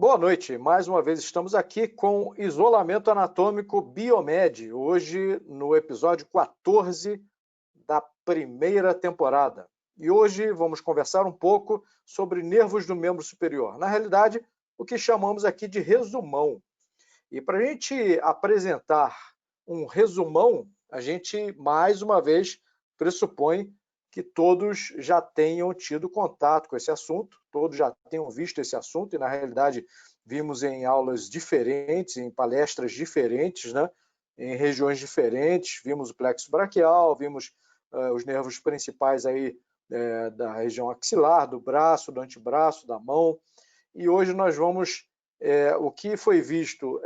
Boa noite, mais uma vez estamos aqui com Isolamento Anatômico Biomed, hoje no episódio 14 da primeira temporada. E hoje vamos conversar um pouco sobre nervos do membro superior. Na realidade, o que chamamos aqui de resumão. E para a gente apresentar um resumão, a gente mais uma vez pressupõe que todos já tenham tido contato com esse assunto, todos já tenham visto esse assunto, e na realidade vimos em aulas diferentes, em palestras diferentes, né? Em regiões diferentes, vimos o plexo braquial, vimos os nervos principais aí da região axilar, do braço, do antebraço, da mão, e hoje nós vamos, o que foi visto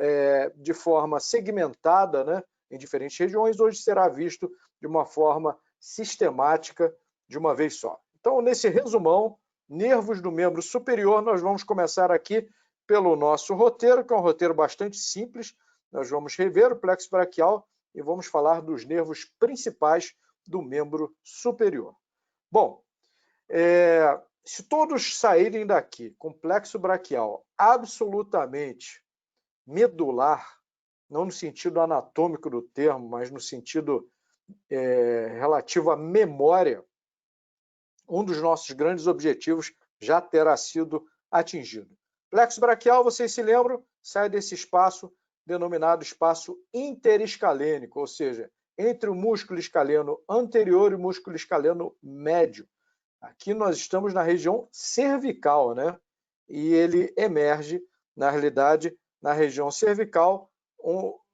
de forma segmentada, né, em diferentes regiões, hoje será visto de uma forma sistemática de uma vez só. Então, nesse resumão, nervos do membro superior, nós vamos começar aqui pelo nosso roteiro, que é um roteiro bastante simples. Nós vamos rever o plexo braquial e vamos falar dos nervos principais do membro superior. Bom, se todos saírem daqui com plexo braquial absolutamente medular, não no sentido anatômico do termo, mas no sentido relativo à memória, um dos nossos grandes objetivos já terá sido atingido. Plexo braquial, vocês se lembram, sai desse espaço denominado espaço interescalênico, ou seja, entre o músculo escaleno anterior e o músculo escaleno médio. Aqui nós estamos na região cervical, né? E ele emerge, na realidade, na região cervical,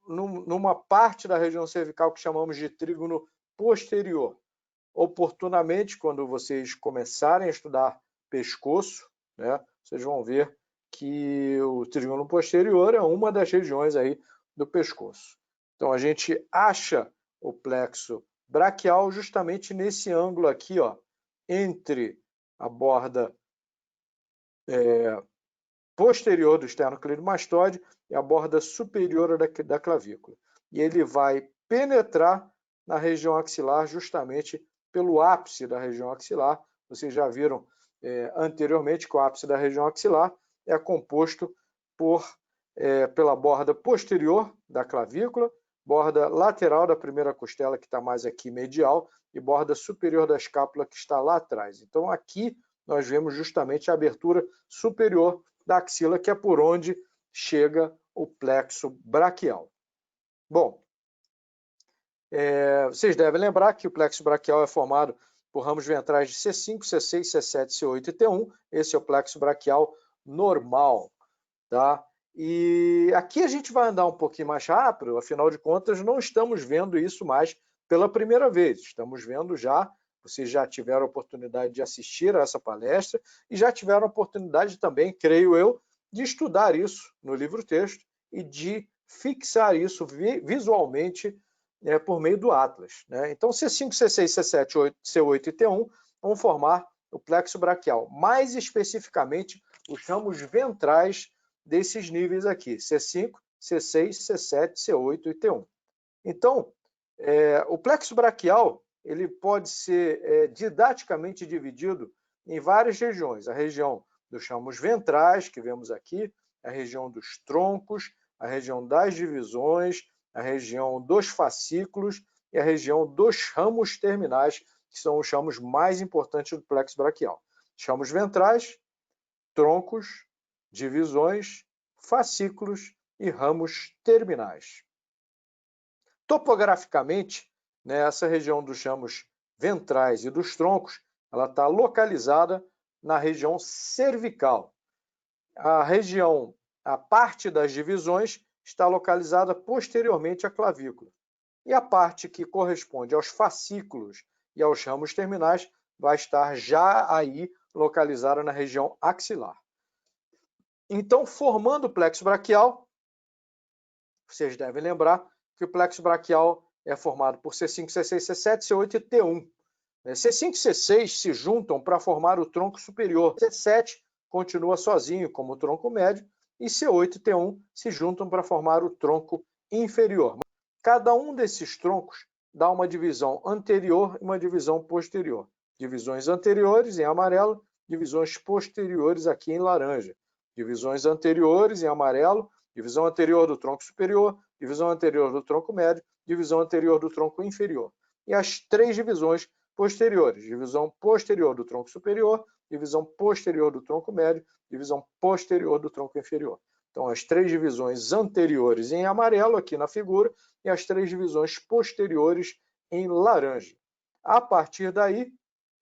numa parte da região cervical que chamamos de trígono posterior. Oportunamente, quando vocês começarem a estudar pescoço, né, vocês vão ver que o trígono posterior é uma das regiões aí do pescoço. Então, a gente acha o plexo braquial justamente nesse ângulo aqui, ó, entre a borda posterior do esternocleidomastoide e a borda superior da clavícula. E ele vai penetrar na região axilar justamente pelo ápice da região axilar. Vocês já viram anteriormente que o ápice da região axilar é composto pela borda posterior da clavícula, borda lateral da primeira costela, que está mais aqui medial, e borda superior da escápula, que está lá atrás. Então, aqui nós vemos justamente a abertura superior da axila, que é por onde chega o plexo braquial. Bom, vocês devem lembrar que o plexo braquial é formado por ramos ventrais de C5, C6, C7, C8 e T1. Esse é o plexo braquial normal, tá? E aqui a gente vai andar um pouquinho mais rápido, afinal de contas, não estamos vendo isso mais pela primeira vez. Estamos vendo já, vocês já tiveram a oportunidade de assistir a essa palestra e já tiveram a oportunidade também, creio eu, de estudar isso no livro-texto e de fixar isso visualmente por meio do Atlas, né? Então, C5, C6, C7, C8 e T1 vão formar o plexo braquial. Mais especificamente, os ramos ventrais desses níveis aqui, C5, C6, C7, C8 e T1. Então, o plexo braquial ele pode ser didaticamente dividido em várias regiões. A região dos ramos ventrais, que vemos aqui, a região dos troncos, a região das divisões, a região dos fascículos e a região dos ramos terminais, que são os ramos mais importantes do plexo braquial. Os ramos ventrais, troncos, divisões, fascículos e ramos terminais. Topograficamente, essa região dos ramos ventrais e dos troncos, ela está localizada na região cervical. A parte das divisões está localizada posteriormente à clavícula. E a parte que corresponde aos fascículos e aos ramos terminais vai estar já aí localizada na região axilar. Então, formando o plexo braquial, vocês devem lembrar que o plexo braquial é formado por C5, C6, C7, C8 e T1. C5 e C6 se juntam para formar o tronco superior. C7 continua sozinho como tronco médio e C8 e T1 se juntam para formar o tronco inferior. Cada um desses troncos dá uma divisão anterior e uma divisão posterior. Divisões anteriores em amarelo, divisões posteriores aqui em laranja. Divisões anteriores em amarelo, divisão anterior do tronco superior, divisão anterior do tronco médio, divisão anterior do tronco inferior. E as 3 divisões posteriores, divisão posterior do tronco superior, divisão posterior do tronco médio, divisão posterior do tronco inferior. Então, as 3 divisões anteriores em amarelo aqui na figura e as 3 divisões posteriores em laranja. A partir daí,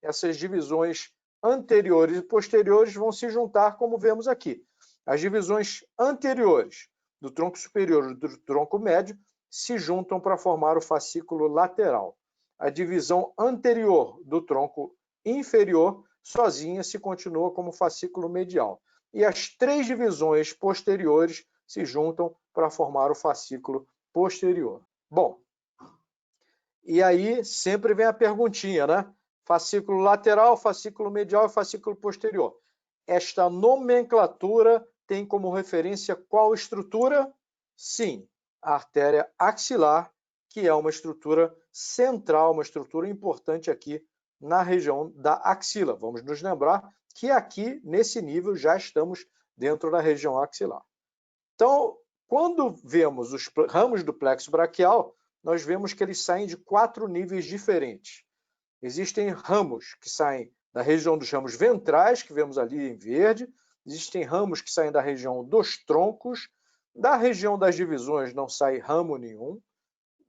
essas divisões anteriores e posteriores vão se juntar, como vemos aqui. As divisões anteriores do tronco superior e do tronco médio se juntam para formar o fascículo lateral. A divisão anterior do tronco inferior sozinha se continua como fascículo medial. E as 3 divisões posteriores se juntam para formar o fascículo posterior. Bom, e aí sempre vem a perguntinha, né? Fascículo lateral, fascículo medial e fascículo posterior. Esta nomenclatura tem como referência qual estrutura? Sim, a artéria axilar, que é uma estrutura central, uma estrutura importante aqui na região da axila. Vamos nos lembrar que aqui, nesse nível, já estamos dentro da região axilar. Então, quando vemos os ramos do plexo braquial, nós vemos que eles saem de 4 níveis diferentes. Existem ramos que saem da região dos ramos ventrais, que vemos ali em verde. Existem ramos que saem da região dos troncos. Da região das divisões não sai ramo nenhum.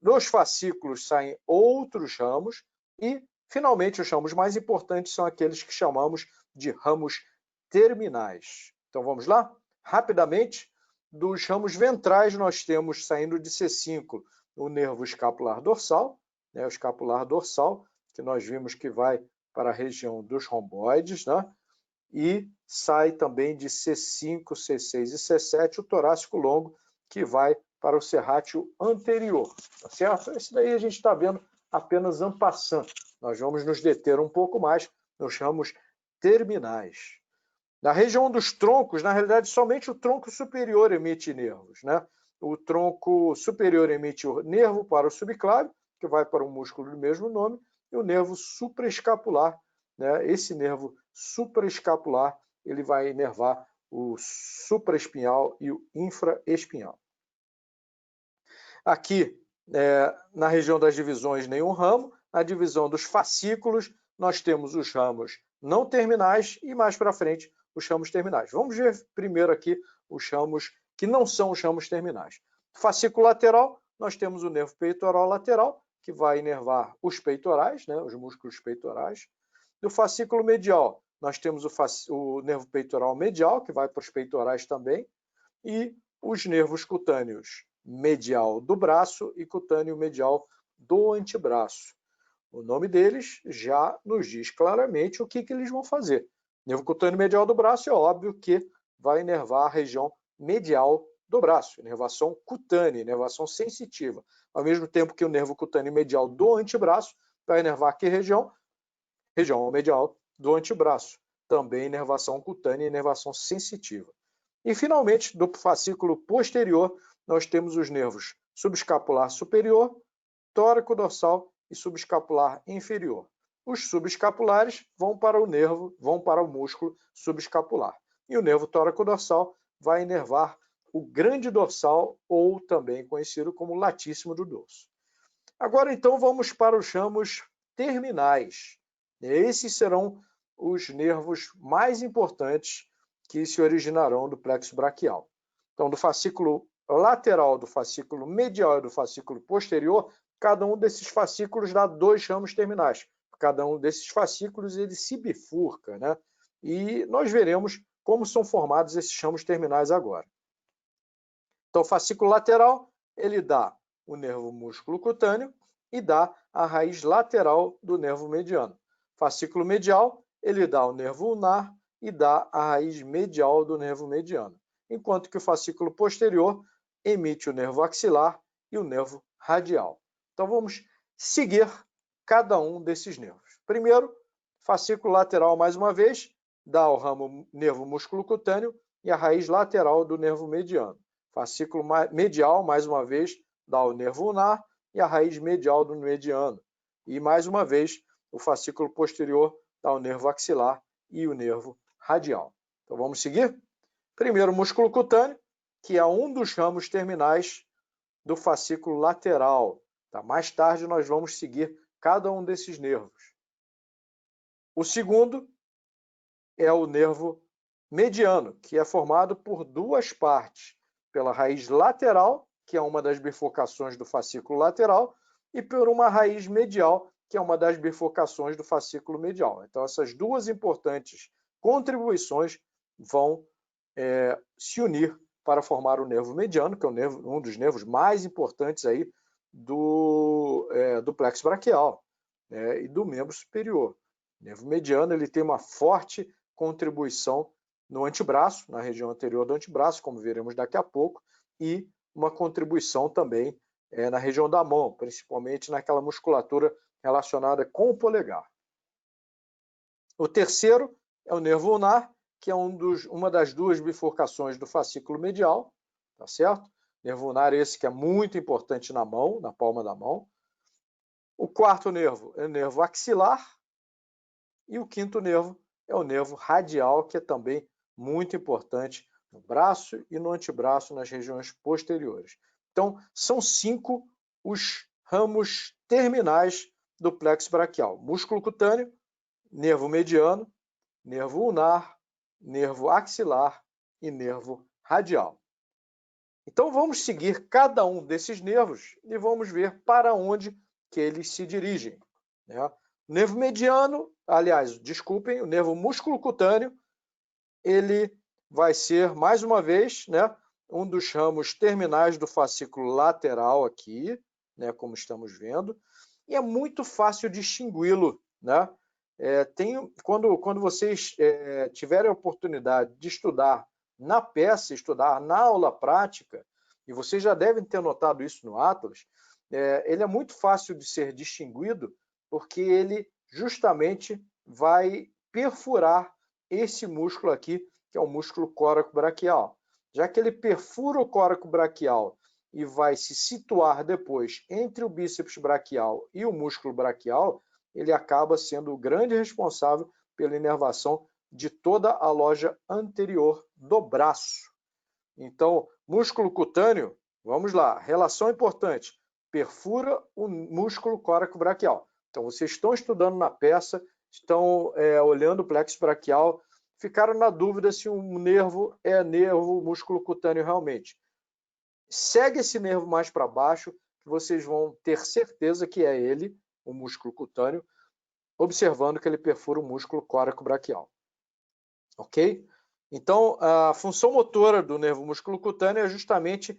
Dos fascículos saem outros ramos. E, finalmente, os ramos mais importantes são aqueles que chamamos de ramos terminais. Então, vamos lá? Rapidamente, dos ramos ventrais, nós temos, saindo de C5, o nervo escapular dorsal, né? O escapular dorsal, que nós vimos que vai para a região dos romboides, né? E sai também de C5, C6 e C7 o torácico longo, que vai para o serrátil anterior, tá certo? Esse daí a gente está vendo apenas en passant. Nós vamos nos deter um pouco mais nos ramos terminais. Na região dos troncos, na realidade, somente o tronco superior emite nervos, né? O tronco superior emite o nervo para o subclávio, que vai para um músculo do mesmo nome, e o nervo supraescapular, né? Esse nervo supraescapular, ele vai inervar o supraespinhal e o infraespinhal. Aqui, na região das divisões, nenhum ramo. Na divisão dos fascículos, nós temos os ramos não terminais e, mais para frente, os ramos terminais. Vamos ver primeiro aqui os ramos que não são os ramos terminais. Fascículo lateral, nós temos o nervo peitoral lateral, que vai inervar os peitorais, né, os músculos peitorais. No fascículo medial, nós temos o nervo peitoral medial, que vai para os peitorais também, e os nervos cutâneos medial do braço e cutâneo medial do antebraço. O nome deles já nos diz claramente o que eles vão fazer. Nervo cutâneo medial do braço é óbvio que vai inervar a região medial do braço, inervação cutânea, inervação sensitiva. Ao mesmo tempo que o nervo cutâneo medial do antebraço vai inervar que região? Região medial do antebraço. Também inervação cutânea e inervação sensitiva. E, finalmente, do fascículo posterior, nós temos os nervos subescapular superior, tóraco dorsal e subescapular inferior. Os subescapulares vão para o músculo subescapular. E o nervo tóraco-dorsal vai inervar o grande dorsal, ou também conhecido como latíssimo do dorso. Agora, então, vamos para os ramos terminais. Esses serão os nervos mais importantes que se originarão do plexo braquial. Então, do fascículo lateral, do fascículo medial e do fascículo posterior, cada um desses fascículos dá 2 ramos terminais. Cada um desses fascículos ele se bifurca, né? E nós veremos como são formados esses ramos terminais agora. Então, o fascículo lateral, ele dá o nervo músculo cutâneo e dá a raiz lateral do nervo mediano. Fascículo medial, ele dá o nervo ulnar e dá a raiz medial do nervo mediano. Enquanto que o fascículo posterior emite o nervo axilar e o nervo radial. Então, vamos seguir cada um desses nervos. Primeiro, fascículo lateral, mais uma vez, dá o ramo nervo músculo cutâneo e a raiz lateral do nervo mediano. Fascículo medial, mais uma vez, dá o nervo ulnar e a raiz medial do mediano. E, mais uma vez, o fascículo posterior dá o nervo axilar e o nervo radial. Então, vamos seguir? Primeiro, músculo cutâneo, que é um dos ramos terminais do fascículo lateral. Tá? Mais tarde nós vamos seguir cada um desses nervos. O segundo é o nervo mediano, que é formado por duas partes, pela raiz lateral, que é uma das bifurcações do fascículo lateral, e por uma raiz medial, que é uma das bifurcações do fascículo medial. Então, essas duas importantes contribuições vão se unir para formar o nervo mediano, que é um dos nervos mais importantes aí do plexo braquial, e do membro superior. O nervo mediano ele tem uma forte contribuição no antebraço, na região anterior do antebraço, como veremos daqui a pouco, e uma contribuição também na região da mão, principalmente naquela musculatura relacionada com o polegar. O terceiro é o nervo ulnar, que é uma das duas bifurcações do fascículo medial, tá certo? Nervo ulnar esse que é muito importante na mão, na palma da mão. O quarto nervo é o nervo axilar e o quinto nervo é o nervo radial, que é também muito importante no braço e no antebraço, nas regiões posteriores. Então, são 5 os ramos terminais do plexo braquial: músculo cutâneo, nervo mediano, nervo ulnar, nervo axilar e nervo radial. Então vamos seguir cada um desses nervos e vamos ver para onde que eles se dirigem. Né? O nervo mediano, aliás, desculpem, o nervo músculo cutâneo, ele vai ser, mais uma vez, né, um dos ramos terminais do fascículo lateral aqui, né, como estamos vendo, e é muito fácil distingui-lo, né? Quando vocês tiverem a oportunidade de estudar na peça, estudar na aula prática, e vocês já devem ter notado isso no Atlas, ele é muito fácil de ser distinguido, porque ele justamente vai perfurar esse músculo aqui, que é o músculo córaco-braquial. Já que ele perfura o córaco-braquial e vai se situar depois entre o bíceps braquial e o músculo braquial, ele acaba sendo o grande responsável pela inervação de toda a loja anterior do braço. Então, músculo cutâneo, vamos lá, relação importante, perfura o músculo córaco-braquial. Então, vocês estão estudando na peça, estão olhando o plexo braquial, ficaram na dúvida se um nervo é nervo músculo cutâneo realmente. Segue esse nervo mais para baixo, que vocês vão ter certeza que é ele, o músculo cutâneo, observando que ele perfura o músculo córaco-braquial. Ok? Então, a função motora do nervo músculo cutâneo é justamente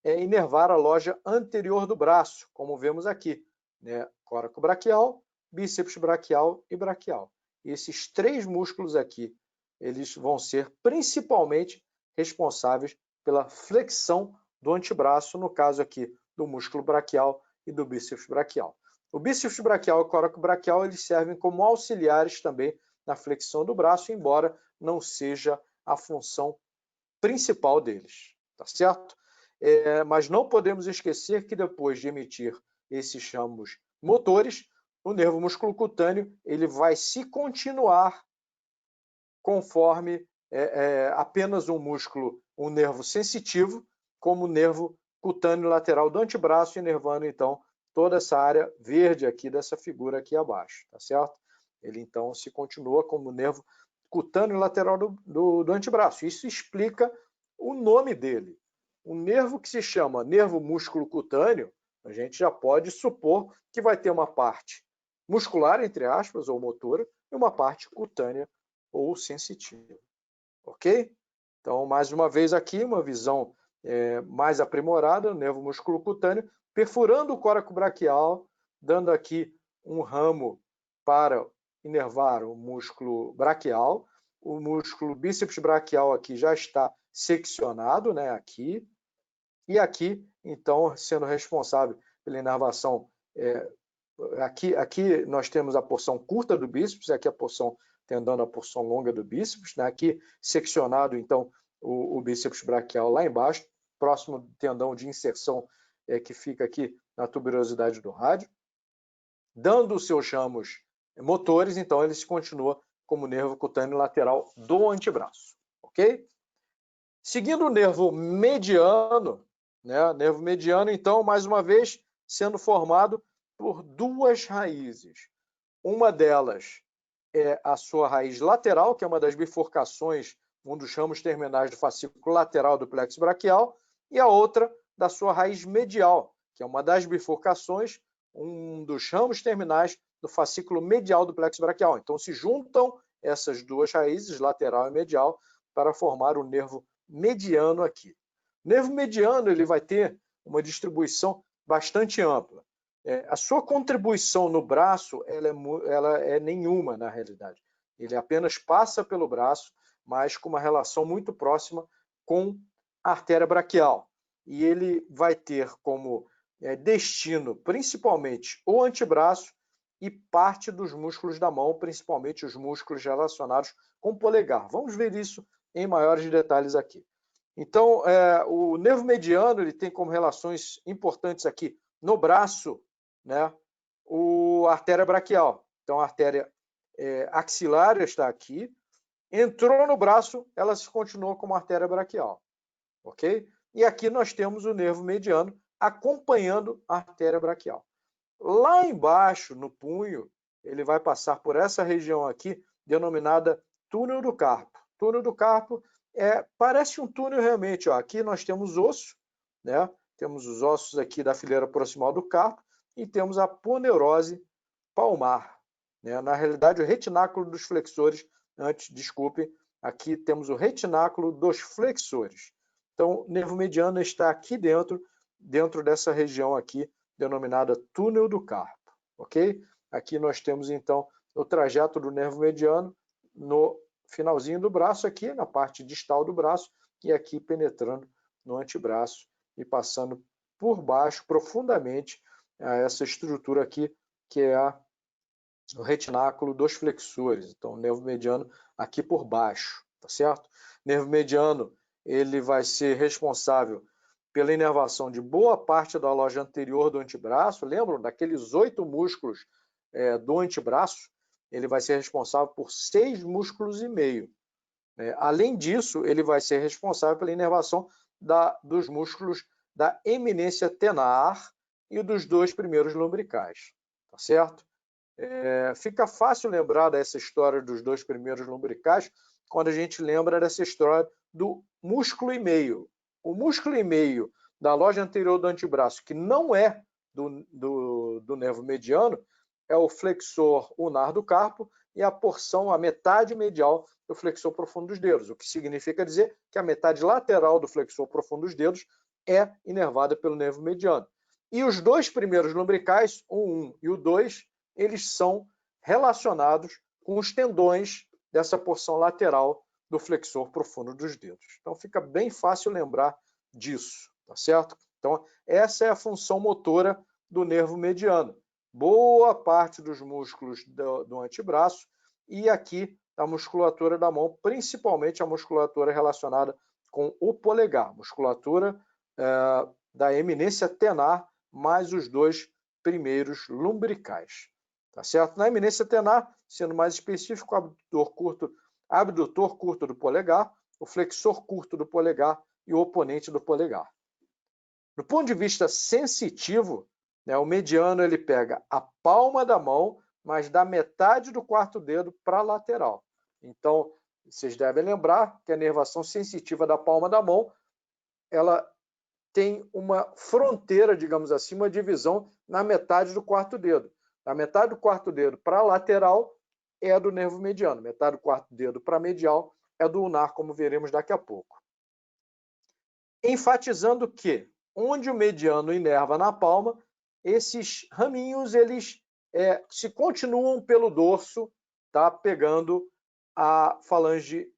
inervar a loja anterior do braço, como vemos aqui, né? Córaco-braquial, bíceps braquial e braquial. E esses 3 músculos aqui, eles vão ser principalmente responsáveis pela flexão do antebraço, no caso aqui do músculo braquial e do bíceps braquial. O bíceps braquial e o córaco-braquial, eles servem como auxiliares também na flexão do braço, embora não seja a função principal deles, tá certo? Mas não podemos esquecer que depois de emitir esses ramos motores, o nervo musculocutâneo ele vai se continuar conforme apenas um músculo, um nervo sensitivo, como o nervo cutâneo lateral do antebraço, inervando então toda essa área verde aqui dessa figura aqui abaixo, tá certo? Ele então se continua como nervo cutâneo lateral do antebraço. Isso explica o nome dele. O nervo que se chama nervo músculo cutâneo, a gente já pode supor que vai ter uma parte muscular, entre aspas, ou motora, e uma parte cutânea ou sensitiva. Ok? Então, mais uma vez aqui, uma visão mais aprimorada, nervo músculo cutâneo, perfurando o córaco braquial, dando aqui um ramo para inervar o músculo braquial. O músculo bíceps braquial aqui já está seccionado, né, aqui. E aqui, então, sendo responsável pela inervação, aqui nós temos a porção curta do bíceps, aqui a porção tendendo a porção longa do bíceps, né? Aqui seccionado, então, o bíceps braquial lá embaixo, próximo do tendão de inserção que fica aqui na tuberosidade do rádio, dando os seus ramos motores, então ele se continua como nervo cutâneo lateral do antebraço, ok? Seguindo o nervo mediano, né? Nervo mediano, então, mais uma vez, sendo formado por duas raízes. Uma delas é a sua raiz lateral, que é uma das bifurcações, um dos ramos terminais do fascículo lateral do plexo braquial, e a outra da sua raiz medial, que é uma das bifurcações, um dos ramos terminais do fascículo medial do plexo braquial. Então, se juntam essas duas raízes, lateral e medial, para formar o nervo mediano aqui. O nervo mediano ele vai ter uma distribuição bastante ampla. A sua contribuição no braço ela é nenhuma, na realidade. Ele apenas passa pelo braço, mas com uma relação muito próxima com a artéria braquial. E ele vai ter como destino, principalmente, o antebraço e parte dos músculos da mão, principalmente os músculos relacionados com o polegar. Vamos ver isso em maiores detalhes aqui. Então, o nervo mediano ele tem como relações importantes aqui no braço, né, a artéria braquial. Então, a artéria axilar está aqui, entrou no braço, ela se continuou como artéria braquial, ok? E aqui nós temos o nervo mediano acompanhando a artéria braquial. Lá embaixo, no punho, ele vai passar por essa região aqui, denominada túnel do carpo. Túnel do carpo parece um túnel realmente. Ó. Aqui nós temos osso, né? Temos os ossos aqui da fileira proximal do carpo e temos a poneurose palmar. Né? Na realidade, o retináculo dos flexores, desculpe, aqui temos o retináculo dos flexores. Então, o nervo mediano está aqui dentro dessa região aqui, denominada túnel do carpo, ok? Aqui nós temos, então, o trajeto do nervo mediano no finalzinho do braço aqui, na parte distal do braço, e aqui penetrando no antebraço e passando por baixo, profundamente, essa estrutura aqui, que é o retináculo dos flexores. Então, o nervo mediano aqui por baixo, tá certo? Nervo mediano, ele vai ser responsável pela inervação de boa parte da loja anterior do antebraço. Lembram daqueles 8 músculos do antebraço? Ele vai ser responsável por 6 músculos e meio. Além disso, ele vai ser responsável pela inervação dos músculos da eminência tenar e dos 2 primeiros lumbricais. Tá certo? Fica fácil lembrar dessa história dos 2 primeiros lumbricais quando a gente lembra dessa história do músculo e meio. O músculo e meio da loja anterior do antebraço, que não é do nervo mediano, é o flexor ulnar do carpo e a metade medial do flexor profundo dos dedos, o que significa dizer que a metade lateral do flexor profundo dos dedos é inervada pelo nervo mediano. E os 2 primeiros lumbricais, o 1 e o 2, eles são relacionados com os tendões dessa porção lateral do flexor profundo dos dedos. Então fica bem fácil lembrar disso, tá certo? Então essa é a função motora do nervo mediano. Boa parte dos músculos do antebraço e aqui a musculatura da mão, principalmente a musculatura relacionada com o polegar, musculatura da eminência tenar, mais os 2 primeiros lumbricais. Tá certo? Na eminência tenar, sendo mais específico, o abdutor curto do polegar, o flexor curto do polegar e o oponente do polegar. Do ponto de vista sensitivo, né, o mediano ele pega a palma da mão, mas da metade do 4º dedo para a lateral. Então, vocês devem lembrar que a inervação sensitiva da palma da mão, ela tem uma fronteira, digamos assim, uma divisão na metade do 4º dedo. A metade do 4º dedo para a lateral é do nervo mediano, metade do 4º dedo para a medial é do ulnar, como veremos daqui a pouco. Enfatizando que, onde o mediano inerva na palma, esses raminhos eles se continuam pelo dorso, tá? Pegando a falange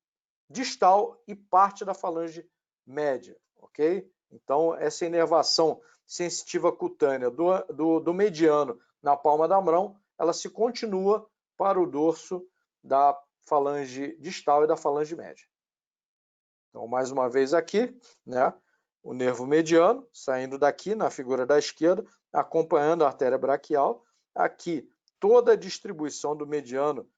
distal e parte da falange média, ok? Então, essa inervação sensitiva cutânea do mediano na palma da mão, ela se continua para o dorso da falange distal e da falange média. Então, mais uma vez aqui, né, o nervo mediano, saindo daqui na figura da esquerda, acompanhando a artéria braquial. Aqui, toda a distribuição do mediano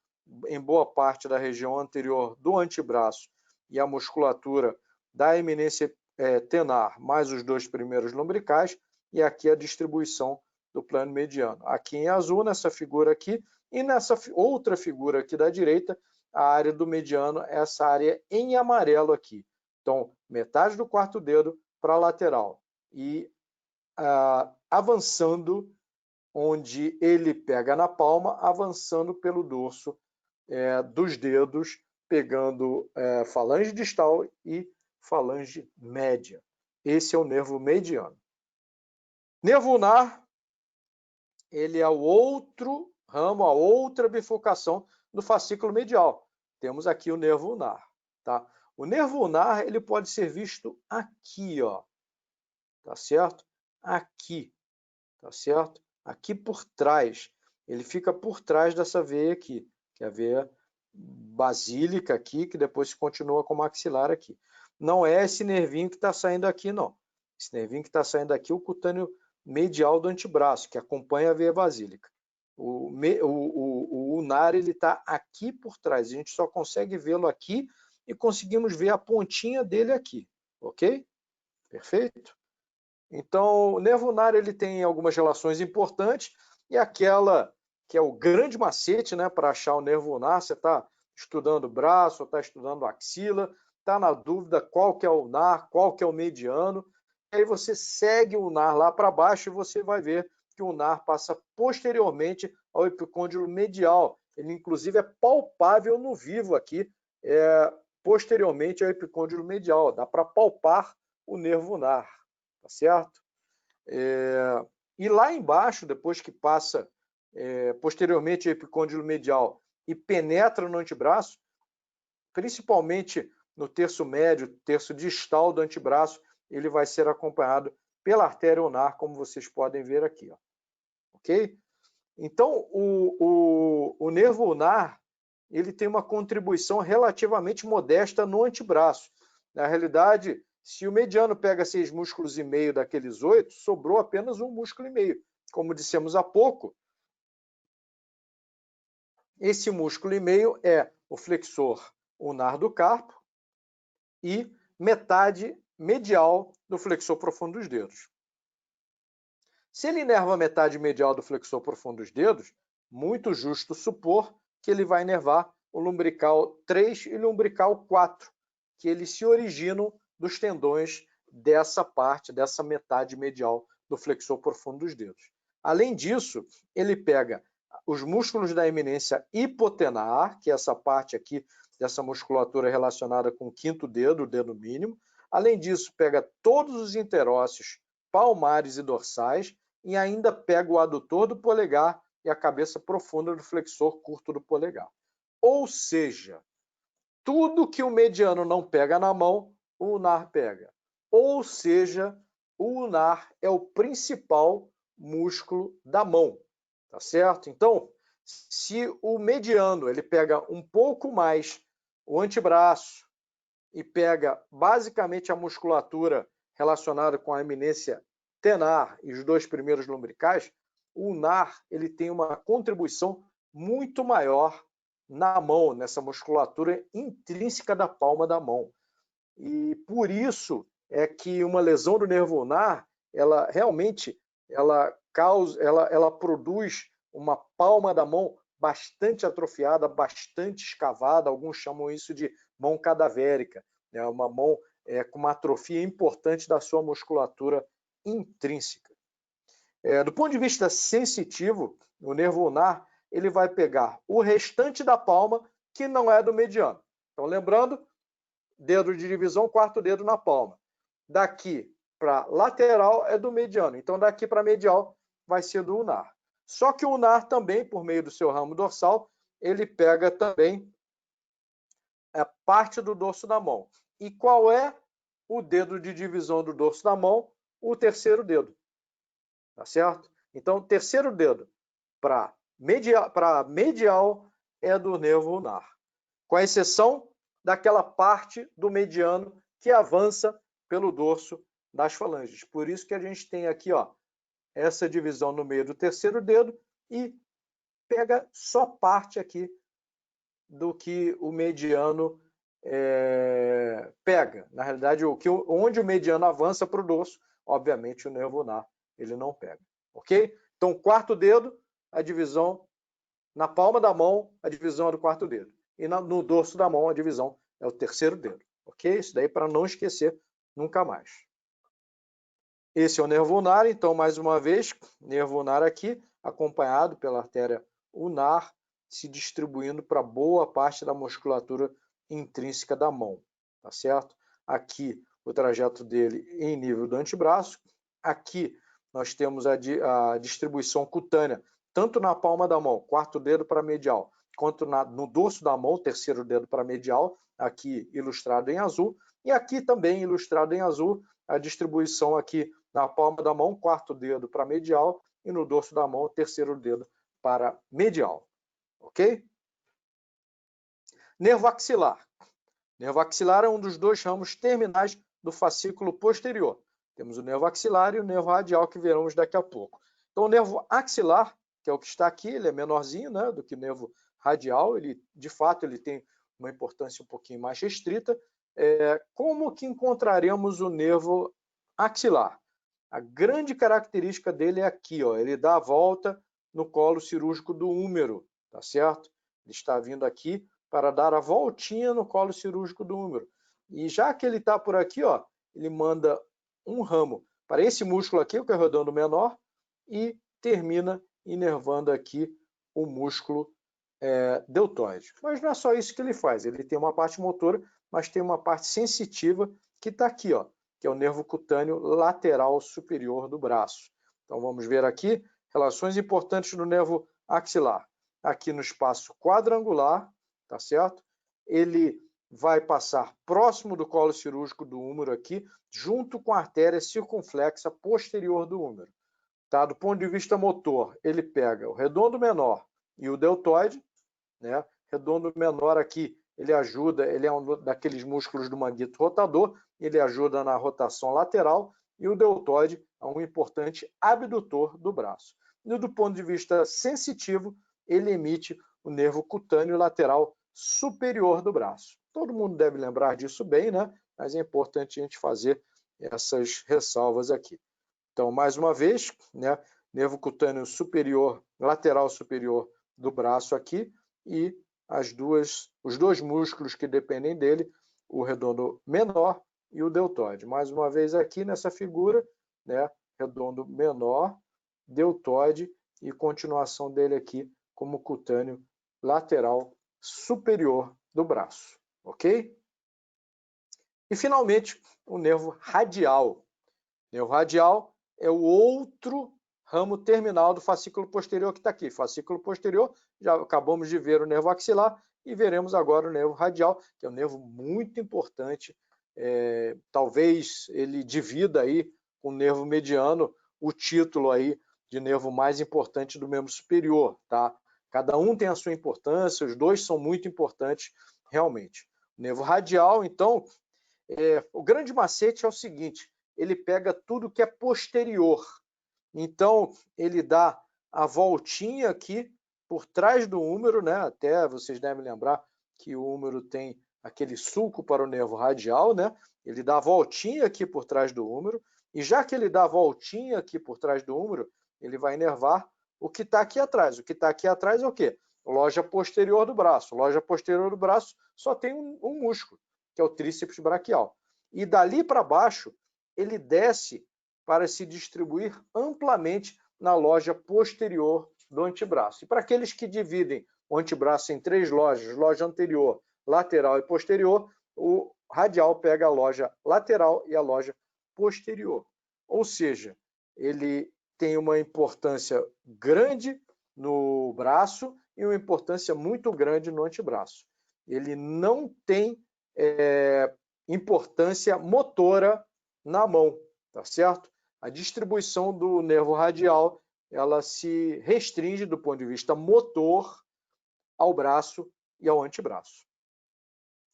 em boa parte da região anterior do antebraço e a musculatura da eminência tenar mais os 2 primeiros lombricais, e aqui a distribuição do plano mediano. Aqui em azul, nessa figura aqui, e nessa outra figura aqui da direita, a área do mediano é essa área em amarelo aqui. Então, metade do 4º dedo para a lateral. E avançando onde ele pega na palma, avançando pelo dorso dos dedos, pegando falange distal e falange média. Esse é o nervo mediano. Nervo ulnar, ele é o outro ramo, a outra bifurcação do fascículo medial. Temos aqui o nervo ulnar, tá? O nervo ulnar, ele pode ser visto aqui, ó. Tá certo? Aqui, tá certo? Aqui por trás. Ele fica por trás dessa veia aqui, que é a veia basílica aqui, que depois continua com o maxilar aqui. Não é esse nervinho que está saindo aqui, não. Esse nervinho que está saindo aqui é o cutâneo medial do antebraço, que acompanha a veia basílica. O ulnar está aqui por trás. A gente só consegue vê-lo aqui e conseguimos ver a pontinha dele aqui, ok? Perfeito? Então, o nervo ulnar ele tem algumas relações importantes e aquela que é o grande macete, né, para achar o nervo ulnar. Você está estudando o braço, está estudando a axila, está na dúvida qual que é o ulnar, qual que é o mediano. Aí você segue o ulnar lá para baixo e você vai ver que o ulnar passa posteriormente ao epicôndilo medial. Ele, inclusive, é palpável no vivo aqui, posteriormente ao epicôndilo medial. Dá para palpar o nervo ulnar, tá certo? E lá embaixo, depois que passa posteriormente ao epicôndilo medial e penetra no antebraço, principalmente no terço médio, terço distal do antebraço, ele vai ser acompanhado pela artéria ulnar, como vocês podem ver aqui, ó. Ok? Então, o nervo ulnar ele tem uma contribuição relativamente modesta no antebraço. Na realidade, se o mediano pega 6 músculos e meio daqueles 8, sobrou apenas 1 músculo e meio. Como dissemos há pouco, esse músculo e meio é o flexor ulnar do carpo e metade medial do flexor profundo dos dedos. Se ele inerva a metade medial do flexor profundo dos dedos, muito justo supor que ele vai inervar o lumbrical 3 e o lumbrical 4, que eles se originam dos tendões dessa parte, dessa metade medial do flexor profundo dos dedos. Além disso, ele pega os músculos da eminência hipotenar, que é essa parte aqui dessa musculatura relacionada com o 5º dedo, o dedo mínimo. Além disso, pega todos os interósseos palmares e dorsais e ainda pega o adutor do polegar e a cabeça profunda do flexor curto do polegar. Ou seja, tudo que o mediano não pega na mão, o ulnar pega. Ou seja, o ulnar é o principal músculo da mão, tá certo? Então, se o mediano ele pega um pouco mais o antebraço e pega basicamente a musculatura relacionada com a eminência tenar e os 2 primeiros lombricais, o ulnar ele tem uma contribuição muito maior na mão, nessa musculatura intrínseca da palma da mão. E por isso é que uma lesão do nervo ulnar, ela realmente ela produz uma palma da mão bastante atrofiada, bastante escavada. Alguns chamam isso de mão cadavérica, né? Uma mão com uma atrofia importante da sua musculatura intrínseca. Do ponto de vista sensitivo, o nervo ulnar ele vai pegar o restante da palma que não é do mediano. Então, lembrando, dedo de divisão, 4º dedo na palma. Daqui para lateral é do mediano. Então, daqui para medial vai ser do ulnar. Só que o ulnar também, por meio do seu ramo dorsal, ele pega também a parte do dorso da mão. E qual é o dedo de divisão do dorso da mão? O 3º dedo. Tá certo? Então, o 3º dedo para medial é do nervo ulnar, com a exceção daquela parte do mediano que avança pelo dorso das falanges. Por isso que a gente tem aqui, ó, essa divisão no meio do 3º dedo e pega só parte aqui do que o mediano pega. Na realidade, onde o mediano avança para o dorso, obviamente o nervo ulnar ele não pega. Ok? Então, quarto dedo, a divisão na palma da mão, a divisão é do quarto dedo. E no dorso da mão, a divisão é o terceiro dedo. Ok? Isso daí para não esquecer nunca mais. Esse é o nervo ulnar, então, mais uma vez, nervo ulnar aqui, acompanhado pela artéria ulnar, se distribuindo para boa parte da musculatura intrínseca da mão, tá certo? Aqui, o trajeto dele em nível do antebraço. Aqui, nós temos a distribuição cutânea, tanto na palma da mão, quarto dedo para medial, quanto no dorso da mão, terceiro dedo para medial, aqui ilustrado em azul, e aqui também ilustrado em azul, a distribuição aqui na palma da mão, quarto dedo para medial, e no dorso da mão, terceiro dedo para medial. Ok? Nervo axilar. Nervo axilar é um dos dois ramos terminais do fascículo posterior. Temos o nervo axilar e o nervo radial, que veremos daqui a pouco. Então, o nervo axilar, que é o que está aqui, ele é menorzinho, né, do que o nervo radial. Ele, de fato, ele tem uma importância um pouquinho mais restrita. Como que encontraremos o nervo axilar? A grande característica dele é aqui, ó, ele dá a volta no colo cirúrgico do húmero, tá certo? Ele está vindo aqui para dar a voltinha no colo cirúrgico do húmero. E já que ele está por aqui, ó, ele manda um ramo para esse músculo aqui, o que é o redondo menor, e termina inervando aqui o músculo deltoide. Mas não é só isso que ele faz, ele tem uma parte motora, mas tem uma parte sensitiva que está aqui, ó, que é o nervo cutâneo lateral superior do braço. Então vamos ver aqui relações importantes do nervo axilar. Aqui no espaço quadrangular, tá certo? Ele vai passar próximo do colo cirúrgico do húmero aqui, junto com a artéria circunflexa posterior do húmero. Tá? Do ponto de vista motor, ele pega o redondo menor e o deltoide, né? Redondo menor aqui, ele ajuda, ele é um daqueles músculos do manguito rotador, ele ajuda na rotação lateral, e o deltoide é um importante abdutor do braço. E do ponto de vista sensitivo, ele emite o nervo cutâneo lateral superior do braço. Todo mundo deve lembrar disso bem, né? Mas é importante a gente fazer essas ressalvas aqui. Então, mais uma vez, né? Nervo cutâneo superior, lateral superior do braço aqui, e os dois músculos que dependem dele, o redondo menor e o deltoide. Mais uma vez aqui nessa figura, né, redondo menor, deltoide e continuação dele aqui como cutâneo lateral superior do braço, ok? E finalmente o nervo radial. O nervo radial é o outro ramo terminal do fascículo posterior que está aqui. Fascículo posterior, já acabamos de ver o nervo axilar e veremos agora o nervo radial, que é um nervo muito importante. Talvez ele divida aí com o nervo mediano o título aí de nervo mais importante do membro superior, tá? Cada um tem a sua importância, os dois são muito importantes realmente. O nervo radial, então, o grande macete é o seguinte: ele pega tudo que é posterior. Então, ele dá a voltinha aqui por trás do húmero, né? Até vocês devem lembrar que o húmero tem aquele sulco para o nervo radial, né? Ele dá a voltinha aqui por trás do húmero, e já que ele dá a voltinha aqui por trás do húmero, ele vai inervar o que está aqui atrás. O que está aqui atrás é o quê? Loja posterior do braço. Loja posterior do braço só tem um músculo, que é o tríceps braquial. E dali para baixo, ele desce para se distribuir amplamente na loja posterior do antebraço. E para aqueles que dividem o antebraço em três lojas, loja anterior, lateral e posterior, o radial pega a loja lateral e a loja posterior. Ou seja, ele tem uma importância grande no braço e uma importância muito grande no antebraço. Ele não tem importância motora na mão, tá certo? A distribuição do nervo radial, ela se restringe do ponto de vista motor ao braço e ao antebraço.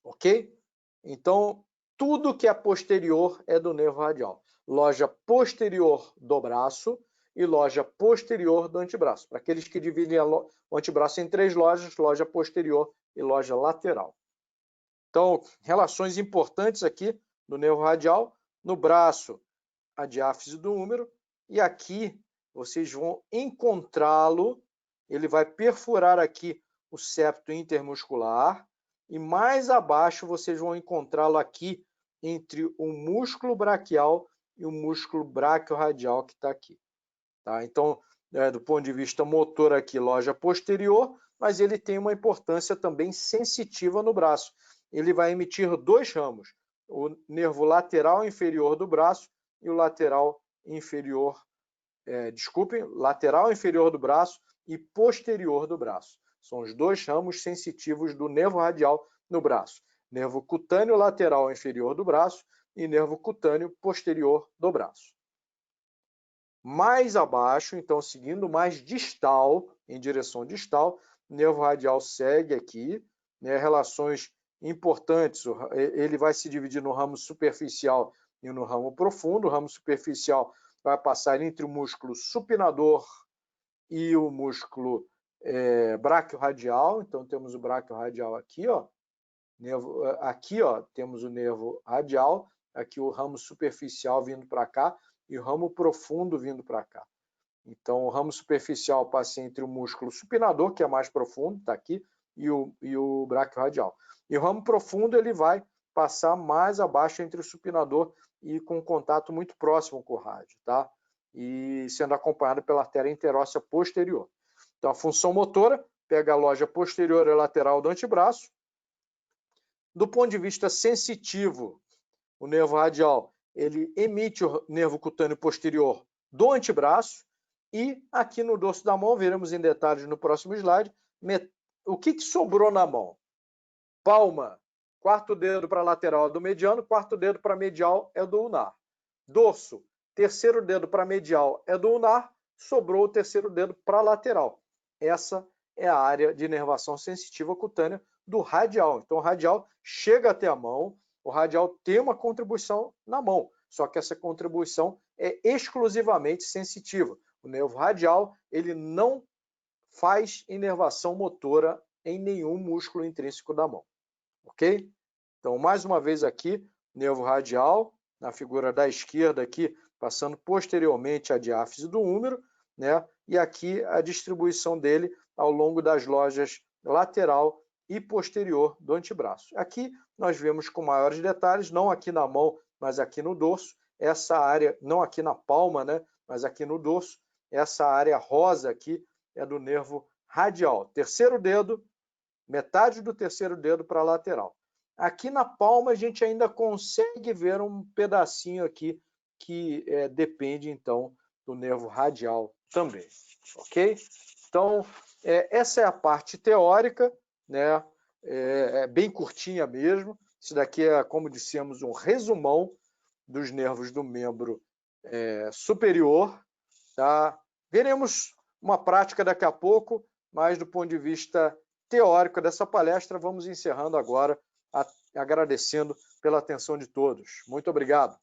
Ok? Então, tudo que é posterior é do nervo radial. Loja posterior do braço e loja posterior do antebraço. Para aqueles que dividem o antebraço em três lojas, loja posterior e loja lateral. Então, relações importantes aqui do nervo radial, no braço, a diáfise do húmero, e aqui vocês vão encontrá-lo, ele vai perfurar aqui o septo intermuscular, e mais abaixo vocês vão encontrá-lo aqui entre o músculo braquial e o músculo braquiorradial que está aqui. Tá? Então, do ponto de vista motor aqui, loja posterior, mas ele tem uma importância também sensitiva no braço. Ele vai emitir dois ramos, o nervo lateral inferior do braço e o lateral inferior, lateral inferior do braço e posterior do braço. São os dois ramos sensitivos do nervo radial no braço. Nervo cutâneo lateral inferior do braço e nervo cutâneo posterior do braço. Mais abaixo, então seguindo mais distal, em direção distal, o nervo radial segue aqui, né, relações importantes, ele vai se dividir no ramo superficial e no ramo profundo. O ramo superficial vai passar entre o músculo supinador e o músculo braquiorradial. Então temos o braquiorradial aqui, ó, aqui, ó, temos o nervo radial, aqui o ramo superficial vindo para cá e o ramo profundo vindo para cá. Então, o ramo superficial passa entre o músculo supinador, que é mais profundo, está aqui, e o braquiorradial. E o ramo profundo ele vai passar mais abaixo entre o supinador e com contato muito próximo com o rádio, tá? E sendo acompanhado pela artéria interóssea posterior. Então, a função motora pega a loja posterior e lateral do antebraço. Do ponto de vista sensitivo, o nervo radial ele emite o nervo cutâneo posterior do antebraço, e aqui no dorso da mão, veremos em detalhes no próximo slide, o que sobrou na mão? Palma, quarto dedo para a lateral é do mediano, quarto dedo para medial é do ulnar. Dorso, terceiro dedo para medial é do ulnar, sobrou o terceiro dedo para a lateral. Essa é a área de inervação sensitiva cutânea do radial. Então, o radial chega até a mão, o radial tem uma contribuição na mão, só que essa contribuição é exclusivamente sensitiva. O nervo radial ele não faz inervação motora em nenhum músculo intrínseco da mão. Ok? Então, mais uma vez aqui, nervo radial, na figura da esquerda aqui, passando posteriormente a diáfise do húmero, né? E aqui a distribuição dele ao longo das lojas lateral e posterior do antebraço. Aqui nós vemos com maiores detalhes, não aqui na mão, mas aqui no dorso, essa área, não aqui na palma, né? Mas aqui no dorso, essa área rosa aqui é do nervo radial. Terceiro dedo, metade do terceiro dedo para a lateral. Aqui na palma a gente ainda consegue ver um pedacinho aqui que depende então do nervo radial também, ok? Então essa é a parte teórica, né? É bem curtinha mesmo. Isso daqui é, como dissemos, um resumão dos nervos do membro superior, tá? Veremos uma prática daqui a pouco, mas do ponto de vista teórico dessa palestra, vamos encerrando agora, agradecendo pela atenção de todos. Muito obrigado.